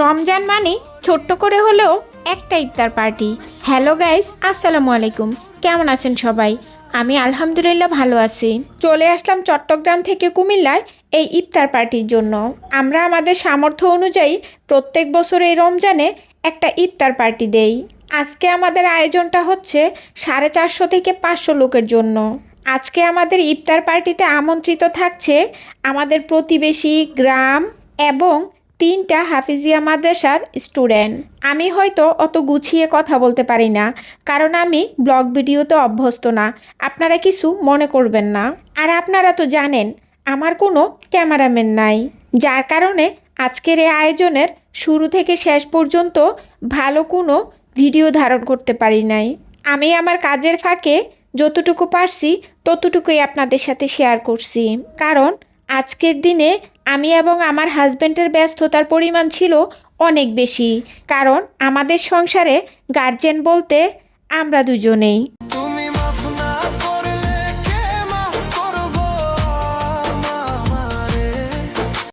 রমজান মানে ছোট্ট করে হলেও একটা ইফতার পার্টি। হ্যালো গাইস, আসসালামু আলাইকুম। কেমন আছেন সবাই? আমি আলহামদুলিল্লাহ ভালো আছি। চলে আসলাম চট্টগ্রাম থেকে কুমিল্লায় এই ইফতার পার্টির জন্য। আমরা আমাদের সামর্থ্য অনুযায়ী প্রত্যেক বছর এই রমজানে একটা ইফতার পার্টি দেই। আজকে আমাদের আয়োজনটা হচ্ছে 450 থেকে 500 লোকের জন্য। আজকে আমাদের ইফতার পার্টিতে আমন্ত্রিত থাকছে আমাদের প্রতিবেশী গ্রাম এবং 3টা হাফিজিয়া মাদ্রাসার স্টুডেন্ট। আমি হয়তো অত গুছিয়ে কথা বলতে পারি না, কারণ আমি ব্লগ ভিডিওতে অভ্যস্ত না। আপনারা কিছু মনে করবেন না। আর আপনারা তো জানেন আমার কোনো ক্যামেরাম্যান নাই, যার কারণে আজকের এই আয়োজনের শুরু থেকে শেষ পর্যন্ত ভালো কোনো ভিডিও ধারণ করতে পারি নাই। আমি আমার কাজের ফাঁকে যতটুকু পারছি ততটুকুই আপনাদের সাথে শেয়ার করছি, কারণ আজকের দিনে আমি এবং আমার হাজব্যান্ডের ব্যস্ততার পরিমাণ ছিল অনেক বেশি। কারণ আমাদের সংসারে গার্জেন বলতে আমরা দুজনেই।